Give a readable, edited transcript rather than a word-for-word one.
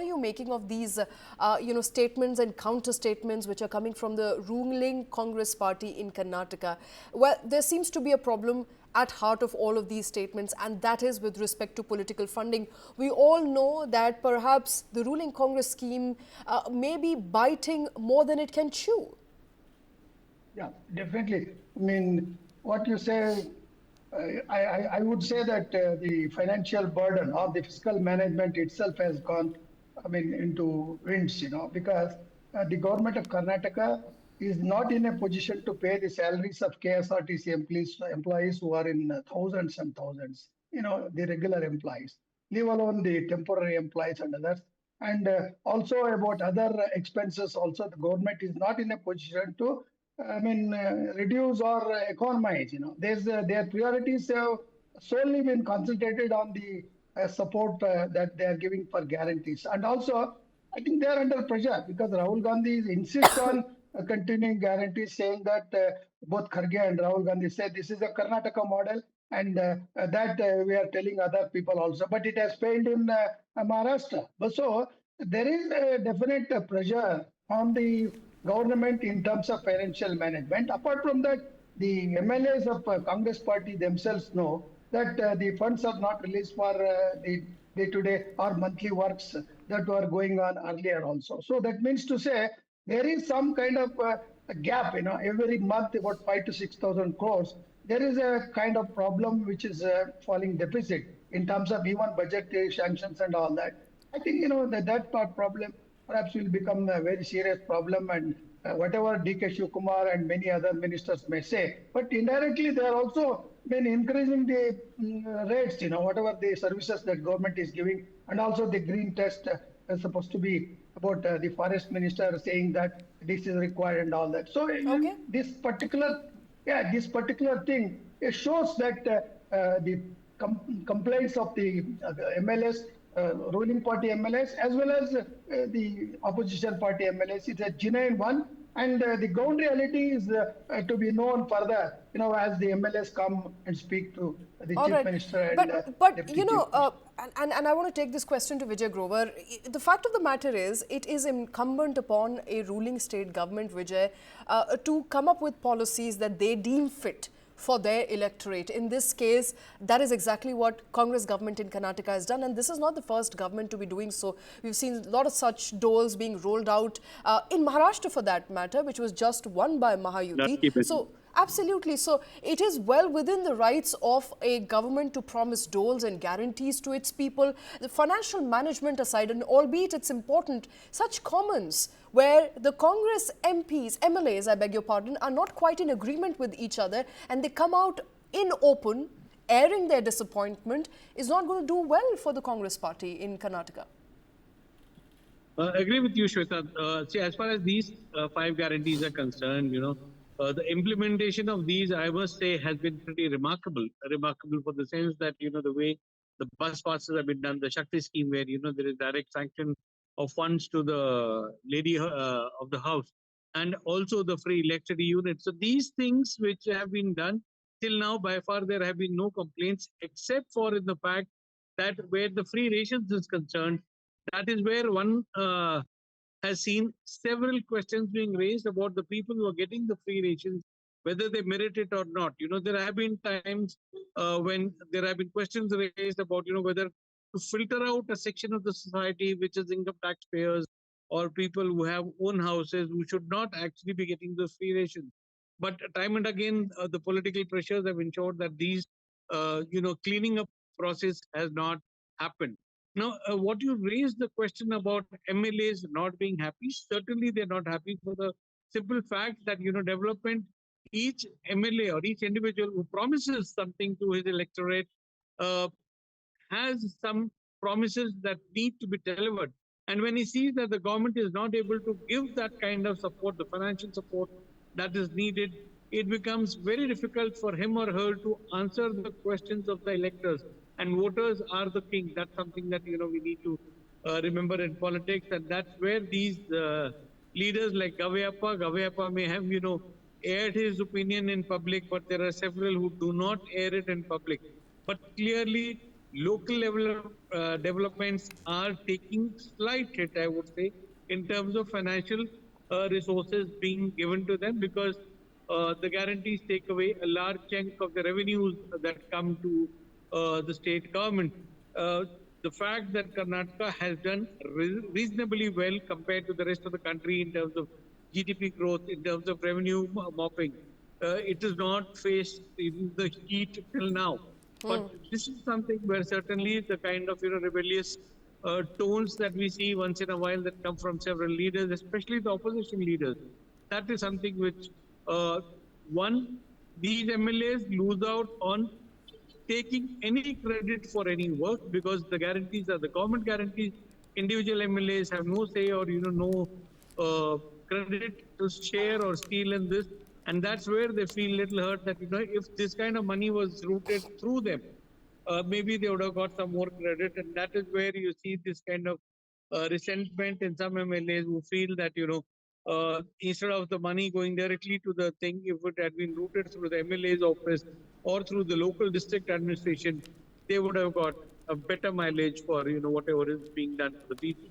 are you making of these, statements and counter statements which are coming from the ruling Congress party in Karnataka? Well, there seems to be a problem at heart of all of these statements, and that is with respect to political funding. We all know that perhaps the ruling Congress scheme may be biting more than it can chew. Yeah, definitely. I mean, what you say, I would say that the financial burden or the fiscal management itself has gone, into winds, because the government of Karnataka is not in a position to pay the salaries of KSRTC employees who are in thousands and thousands, the regular employees, leave alone the temporary employees and others. And also about other expenses, also the government is not in a position to reduce or economize. Their priorities have solely been concentrated on the support that they are giving for guarantees. And also, I think they are under pressure because Rahul Gandhi insists on continuing guarantees, saying that both Kharge and Rahul Gandhi said this is a Karnataka model, and that we are telling other people also. But it has failed in Maharashtra. But so there is a definite pressure on the government in terms of financial management. Apart from that, the MLAs of Congress party themselves know that the funds are not released for the day-to-day or monthly works that were going on earlier also. So that means to say there is some kind of a gap, every month about 5 to 6,000 crores. There is a kind of problem which is falling deficit in terms of even budgetary sanctions and all that. I think, that problem perhaps will become a very serious problem, and whatever D.K. Shivakumar and many other ministers may say, but indirectly they are also been increasing the rates, whatever the services that government is giving, and also the green test is supposed to be about the forest minister saying that this is required and all that. So this particular thing, it shows that the complaints of the MLAs, ruling party MLAs, as well as the opposition party MLAs, is a genuine one. And the ground reality is to be known further, as the MLAs come and speak to the Chief Minister and Deputy Chief Minister. And I want to take this question to Vijay Grover. The fact of the matter is, it is incumbent upon a ruling state government, Vijay, to come up with policies that they deem fit for their electorate. In this case, that is exactly what Congress government in Karnataka has done, and this is not the first government to be doing so. We've seen a lot of such doles being rolled out in Maharashtra, for that matter, which was just won by Mahayuti. So absolutely. So it is well within the rights of a government to promise doles and guarantees to its people. The financial management aside, and albeit it's important, such comments where the Congress MPs, MLAs, I beg your pardon, are not quite in agreement with each other, and they come out in open, airing their disappointment, is not going to do well for the Congress party in Karnataka. I agree with you, Shweta. See, as far as these 5 guarantees are concerned, the implementation of these, I must say, has been pretty remarkable. Remarkable for the sense that, the way the bus passes have been done, the Shakti scheme where, there is direct sanction of funds to the lady of the house, and also the free electricity unit. So these things which have been done till now, by far there have been no complaints, except for in the fact that where the free rations is concerned, that is where one has seen several questions being raised about the people who are getting the free rations, whether they merit it or not. There have been times when there have been questions raised about, whether to filter out a section of the society, which is income taxpayers or people who have own houses, who should not actually be getting those free rations. But time and again, the political pressures have ensured that these, cleaning up process has not happened. Now, what you raised the question about MLAs not being happy, certainly they're not happy for the simple fact that, development, each MLA or each individual who promises something to his electorate has some promises that need to be delivered. And when he sees that the government is not able to give that kind of support, the financial support that is needed, it becomes very difficult for him or her to answer the questions of the electors. And voters are the king. That's something that, we need to remember in politics. And that's where these leaders like Gaviyappa may have, aired his opinion in public, but there are several who do not air it in public. But clearly, local level developments are taking slight hit, I would say, in terms of financial resources being given to them, because the guarantees take away a large chunk of the revenues that come to the state government. Uh, the fact that Karnataka has done reasonably well compared to the rest of the country in terms of GDP growth, in terms of revenue mopping, it has not faced even the heat till now. But this is something where certainly the kind of rebellious tones that we see once in a while that come from several leaders, especially the opposition leaders, that is something which uh, one, these MLAs lose out on taking any credit for any work, because the guarantees are the government guarantees. Individual MLAs have no say or no credit to share or steal in this, and that's where they feel little hurt that if this kind of money was routed through them, maybe they would have got some more credit, and that is where you see this kind of resentment in some MLAs who feel that instead of the money going directly to the thing, if it had been routed through the MLA's office or through the local district administration, they would have got a better mileage for whatever is being done for the people.